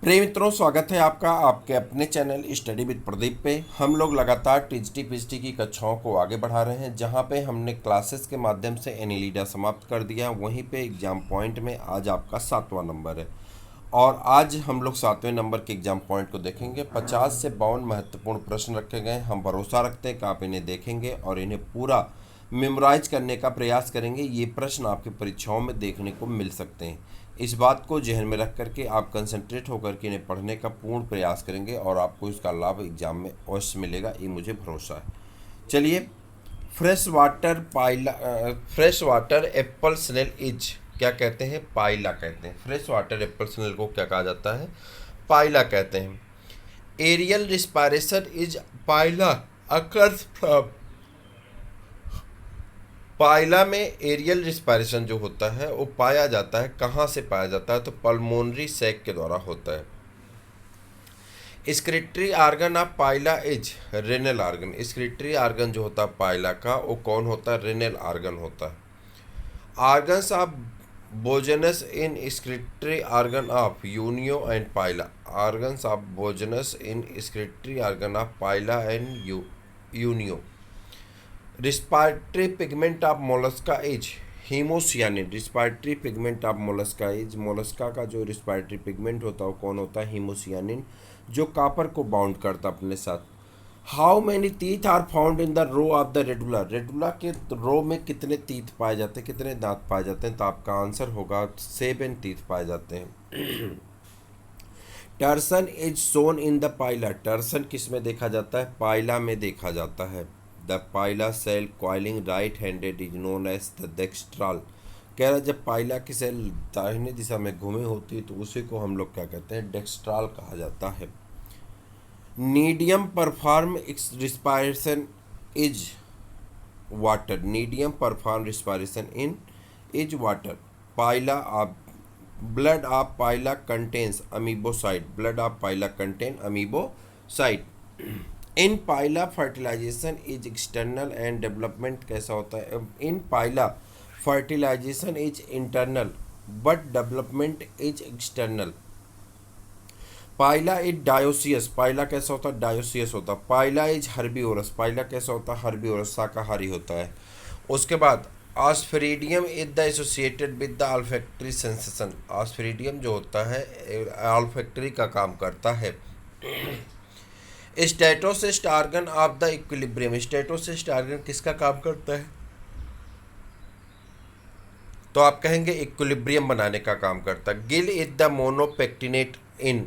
प्रिय मित्रों, स्वागत है आपका आपके अपने चैनल स्टडी विद प्रदीप पे। हम लोग लगातार टीजीटी पीजीटी की कक्षाओं को आगे बढ़ा रहे हैं, जहां पे हमने क्लासेस के माध्यम से एनिलीडा समाप्त कर दिया। वहीं पे एग्जाम पॉइंट में आज आपका 7वां नंबर है और आज हम लोग 7वें नंबर के एग्जाम पॉइंट को देखेंगे। 50 से 52 महत्वपूर्ण प्रश्न रखे गए। हम भरोसा रखते हैं कि आप इन्हें देखेंगे और इन्हें पूरा मेमोराइज करने का प्रयास करेंगे। ये प्रश्न आपकी परीक्षाओं में देखने को मिल सकते हैं। इस बात को जहन में रख करके आप कंसंट्रेट होकर के इन्हें पढ़ने का पूर्ण प्रयास करेंगे और आपको इसका लाभ एग्जाम में अवश्य मिलेगा, ये मुझे भरोसा है। चलिए, fresh water apple snail is क्या कहते हैं? पाइला कहते हैं। फ्रेश वाटर एप्पल स्नेल को क्या कहा जाता है? पाइला कहते हैं। Aerial respiration is Pila occurs from. Pila में एरियल रिस्पायरेशन जो होता है वो पाया जाता है, कहाँ से पाया जाता है? तो पल्मोनरी सैक के द्वारा होता है। Excretory organ of Pila is renal organ. Excretory organ जो होता है पाइला का, वो कौन होता है? रेनल आर्गन होता है। Organs of Bojanus in excretory organ of Unio and Pila. Organs of Bojanus in excretory organ of Pila and Unio. Respiratory pigment of Mollusca is haemocyanin. Respiratory pigment of Mollusca is, Mollusca का जो respiratory pigment होता है वो कौन होता है? हीमोसियानिन, जो copper को बाउंड करता अपने साथ। How many teeth are found in the row of the radula. Radula के रो में कितने टीथ पाए जाते हैं, कितने दांत पाए जाते हैं? तो आपका आंसर होगा 7 टीथ पाए जाते हैं। टर्सन इज सोन इन द पाइला। टर्सन किस में देखा जाता है? पाइला में देखा जाता है। The Pila shell coiling right handed is known as the dextral. कह रहा जब पाइला की सेल दाहिने दिशा में घूमे होती है तो उसी को हम लोग क्या कहते हैं? डेक्स्ट्रल कहा जाता है। Medium perform respiration is water. Medium perform respiration in is water. Pila of blood of Pila contains amoebocyte. Blood of Pila contain amoebocyte. In Pila fertilisation is external and development कैसा होता है? In Pila fertilisation is internal but development is external. Pila is dioecious. Pila कैसा होता है? Dioecious होता है। पाइला is herbivorous. पाइला कैसा होता है? हर्बीवोरस, शाकाहारी होता है। उसके बाद osphradium is the associated with the olfactory sensation. Osphradium जो होता है ऑल्फैक्टरी का काम करता है। Statocyst organ of the equilibrium. Statocyst organ किसका काम करता है? तो आप कहेंगे इक्विलिब्रियम बनाने का काम करता है। गिल इज द मोनोपेक्टिनेट इन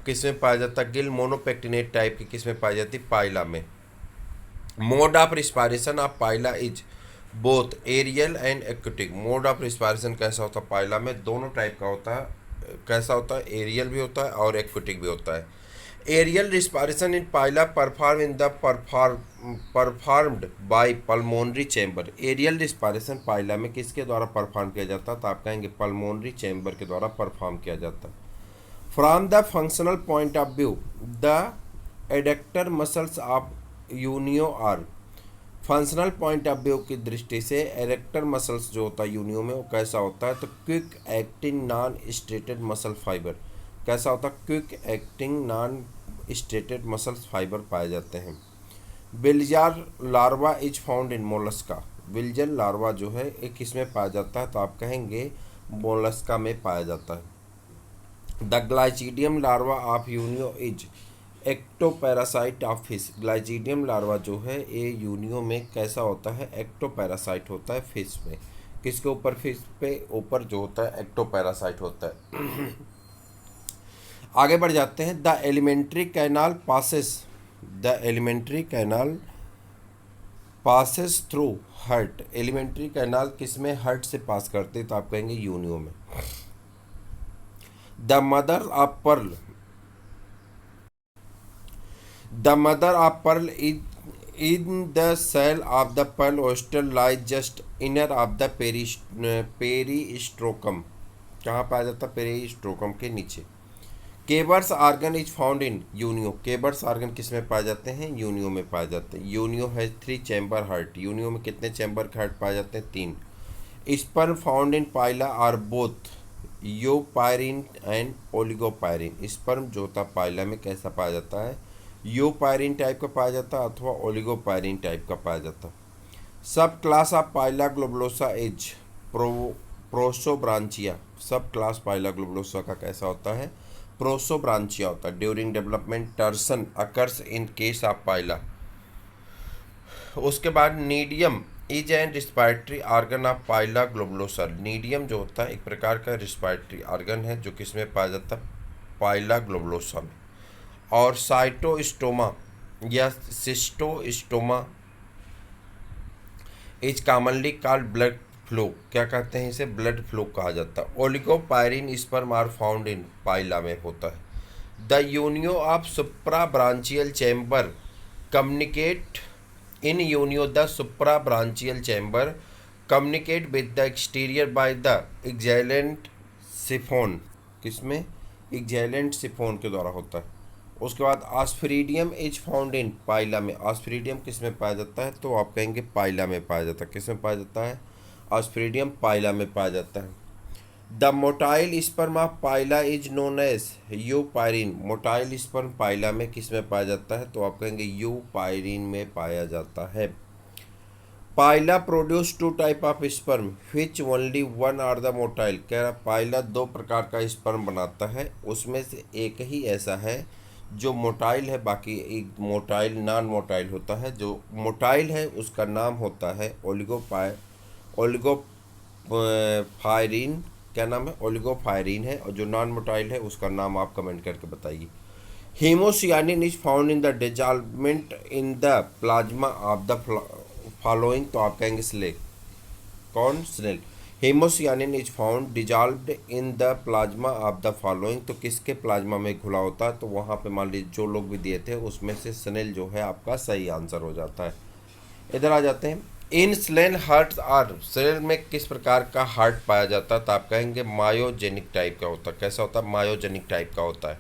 किसमें पाया जाता है? गिल मोनोपेक्टिनेट टाइप की किसमें पाई जाती है? पाइला में। Mode of respiration of Pila is both aerial and aquatic. Mode of respiration कैसा होता है? पाइला में दोनों टाइप का होता है। कैसा होता है? एरियल भी होता है और एक्वेटिक भी होता है। Aerial respiration in Pila perform in the performed by pulmonary chamber. Aerial respiration Pila में किसके द्वारा परफॉर्म किया जाता है? तो आप कहेंगे पल्मोनरी चैम्बर के द्वारा परफॉर्म किया जाता है। From the functional point of view the adductor muscles of Unio are. Functional point of view की दृष्टि से एरेक्टर मसल्स जो होता है यूनियो में वो कैसा होता है? तो quick acting non striated muscle fibre. कैसा होता है? Quick acting non striated muscles fibre पाए जाते हैं। Veliger larva is found in Mollusca. Veliger larva जो है एक किसमें पाया जाता है? तो आप कहेंगे मोलस्का में पाया जाता है। The glochidium larva of Unio is ectoparasite of fish. Glochidium larva जो है ये यूनियो में कैसा होता है? एक्टोपैरासाइट होता है फिश में। किसके ऊपर? फिश पे ऊपर जो होता है एक्टोपैरासाइट होता है। आगे बढ़ जाते हैं। The elementary canal passes. The elementary canal passes through heart. Elementary canal किसमें? हर्ट से पास करते हैं, तो आप कहेंगे यूनियो में। The mother of pearl. The mother of pearl is in the shell of the pearl oyster lies just inner of the periostracum. कहाँ पाया जाता है? पेरिस्ट्रोकम के नीचे। Keber's organ is found in Unio. Keber's organ किस में पाए जाते हैं? यूनियो में पाए जाते हैं। यूनियो है 3 चैम्बर हार्ट। यूनियो में कितने चैम्बर के हार्ट पाए जाते हैं? 3। Sperm found in Pila are both eupyrene and oligopyrene. Sperm जो होता है पाइला में कैसा पाया जाता है, यूपायरिन टाइप का पाया जाता है अथवा ओलिगोपायरिन टाइप का पाया जाता है। सब क्लास ऑफ पाइला ग्लोबुलोसा इज प्रोसोब्रांचिया। सब क्लास पाइला ग्लोबुलोसा का कैसा होता है, प्रोसोब्रांचिया होता है। During development torsion occurs in case of Pila. उसके बाद ctenidium is an respiratory organ of Pila globosa. Ctenidium जो होता है एक प्रकार का रिस्पायरेटरी आर्गन है जो किसमें पाया जाता है, पाइला ग्लोबुलोसा में। और साइटोस्टोमा या cystostoma is commonly called blood flow. क्या कहते हैं इसे, ब्लड फ्लो कहा जाता है। Oligopyrene sperm are found in Pila में होता है। The Unio of supra branchial chamber communicate in Unio the supra branchial chamber communicate with the exterior by the exhalant siphon. किसमें, एक्सैलेंट सिफोन के द्वारा होता है। उसके बाद आस्फीरिडियम इज फाउंड इन पाइला में। आस्फीरिडियम किस में पाया जाता है, तो आप कहेंगे पाइला में पाया जाता है। किस में पाया जाता है, आस्फीरिडियम पाइला में पाया जाता है। The motile sperm of Pila is known as eupyrene. Motile sperm Pila में किस में पाया जाता है, तो आप कहेंगे यूपायरिन में पाया जाता है। Pila produce two type of sperm which only one are the motile. कह रहा पाइला दो प्रकार का स्पर्म बनाता है, उसमें से एक ही ऐसा है जो मोटाइल है, बाकी एक मोटाइल नॉन मोटाइल होता है। जो मोटाइल है उसका नाम होता है ओलिगोफायरिन। क्या नाम है, ओलिगोफायरिन है। और जो नॉन मोटाइल है उसका नाम आप कमेंट करके बताइए। Haemocyanin is found in the dissolvement in the plasma of the following. तो आप कहेंगे स्नेल। कौन, snail. Haemocyanin is found dissolved in the plasma of the following. तो किसके प्लाज्मा में घुला होता है, तो वहाँ पे मान लीजिए जो लोग भी दिए थे उसमें से स्नेल जो है आपका सही आंसर हो जाता है। इधर आ जाते हैं। इन स्लेन हार्ट आर, स्लेन में किस प्रकार का हार्ट पाया जाता है, तो आप कहेंगे मायोजेनिक टाइप का होता है। कैसा होता है, मायोजेनिक टाइप का होता है।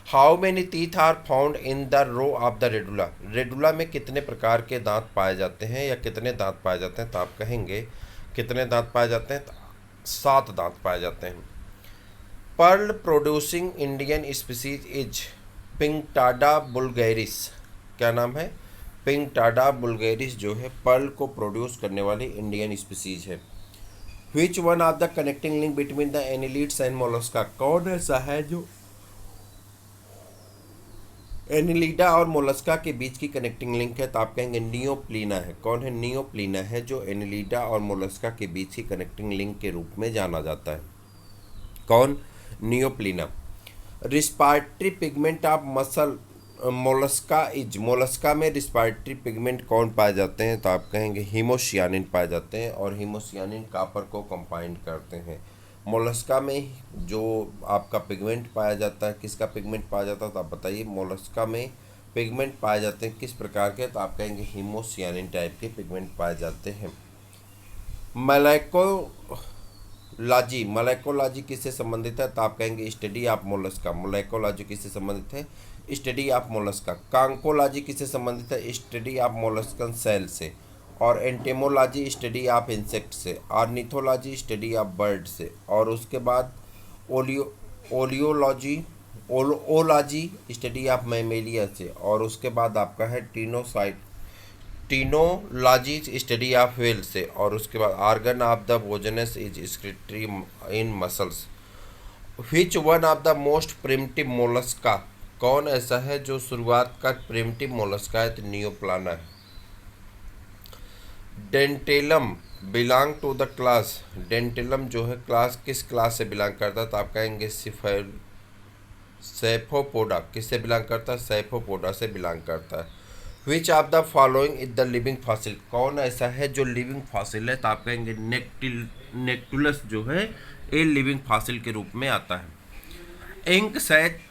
How many teeth are found in the row of the radula. Radula में कितने प्रकार के दांत पाए जाते हैं या कितने दांत पाए जाते हैं, तो आप कहेंगे कितने दांत पाए जाते हैं, 7 दांत पाए जाते हैं। Pearl producing Indian species is Pinctada vulgaris. क्या नाम है, पिंकटाडा बुल्गैरिस जो है पर्ल को प्रोड्यूस करने वाली इंडियन स्पीसीज है। विच one of the connecting link between the annelids and Mollusca. कौन ऐसा है जो एनिलिडा और मोलस्का के बीच की कनेक्टिंग लिंक है, तो आप कहेंगे नियोप्लीना है। कौन है, नियोप्लीना है जो एनिलिडा और मोलस्का के बीच की कनेक्टिंग लिंक के रूप में जाना जाता है। कौन, नियोप्लीना। Respiratory pigment of muscle Mollusca is. Mollusca में रिस्पायरेटरी पिगमेंट कौन पाए जाते हैं, तो आप कहेंगे हीमोसियानिन पाए जाते हैं। और हीमोसियानिन कॉपर को कंबाइंड करते हैं। मोलस्का में जो आपका पिगमेंट पाया जाता है, किसका पिगमेंट पाया जाता है, तो आप बताइए। मोलस्का में पिगमेंट पाए जाते हैं किस प्रकार के, तो आप कहेंगे हीमोसियानिन टाइप के पिगमेंट पाए जाते हैं। मोलैकोलॉजी, मोलैकोलॉजी किससे संबंधित है, तो आप कहेंगे स्टडी ऑफ मोलस्का। मोलैकोलॉजी किससे संबंधित है, स्टडी ऑफ मोलस्का। कांकोलॉजी किससे संबंधित है, स्टडी ऑफ मोलस्कन सेल से। और एंटेमोलॉजी स्टडी ऑफ इंसेक्ट से। ऑर्निथोलॉजी स्टडी ऑफ बर्ड से। और उसके बाद ओलियोलॉजी ओलॉजी स्टडी ऑफ मैमेलिया से। और उसके बाद आपका है टीनोलॉजी स्टडी ऑफ व्हेल से। और उसके बाद organ of the Bojanus is excretory in mussels. Which one of the most primitive Mollusca. कौन ऐसा है जो शुरुआत का प्रिमिटिव मोलस्का है, तो नियोप्लाना है। डेंटेलम बिलोंग टू द क्लास। डेंटेलम जो है क्लास किस क्लास से बिलोंग करता है, तो आप कहेंगे सेफोपोडा। किससे बिलोंग करता है, सेफोपोडा से बिलोंग करता है। Which of the following is the living fossil. कौन ऐसा है जो लिविंग फॉसिल है, तो आप कहेंगे नेक्टुलस जो है ये लिविंग फॉसिल के रूप में आता है। Ink sac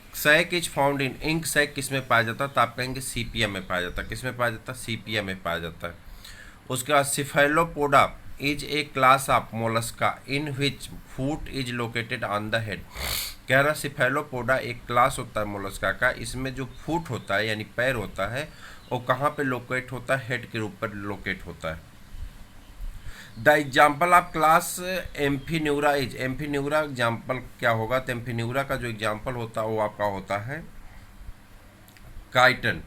is found in. Ink sac किस में पाया जाता है, तो आप कहेंगे सीपिया में पाया जाता है। किस में पाया जाता है, सीपिया में पाया जाता है। उसके बाद Cephalopoda is a class of Mollusca in which foot is located on the head. कह रहा सिफेलोपोडा एक क्लास होता है मोलस्का का, इसमें जो फूट होता है यानी पैर होता है वो कहाँ पे लोकेट होता है, हेड के ऊपर लोकेट होता है। The example of class Amphineura is, Amphineura example क्या होगा, तो एम्फीन्यूरा का जो एग्जाम्पल होता है वो आपका होता है काइटन।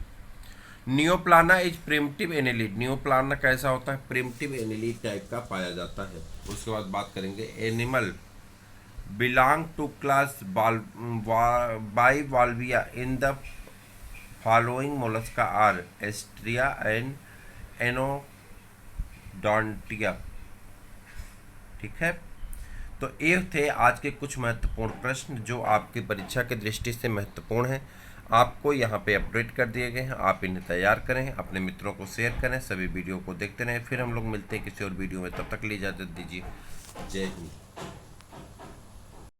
नियोप्लाना इज प्रिमिटिव एनिलीड, नियोप्लाना कैसा होता है, प्रिमिटिव एनिलीड टाइप का पाया जाता है। उसके बाद बात करेंगे animal belong to class Bivalvia in the following Mollusca are Ostrea and Anodonta. ठीक है, तो ये थे आज के कुछ महत्वपूर्ण प्रश्न जो आपकी परीक्षा की दृष्टि से महत्वपूर्ण हैं। आपको यहाँ पे अपडेट कर दिए गए हैं, आप इन्हें तैयार करें, अपने मित्रों को शेयर करें, सभी वीडियो को देखते रहें। फिर हम लोग मिलते हैं किसी और वीडियो में, तब तक के लिए इजाज़त दीजिए। जय हिंद।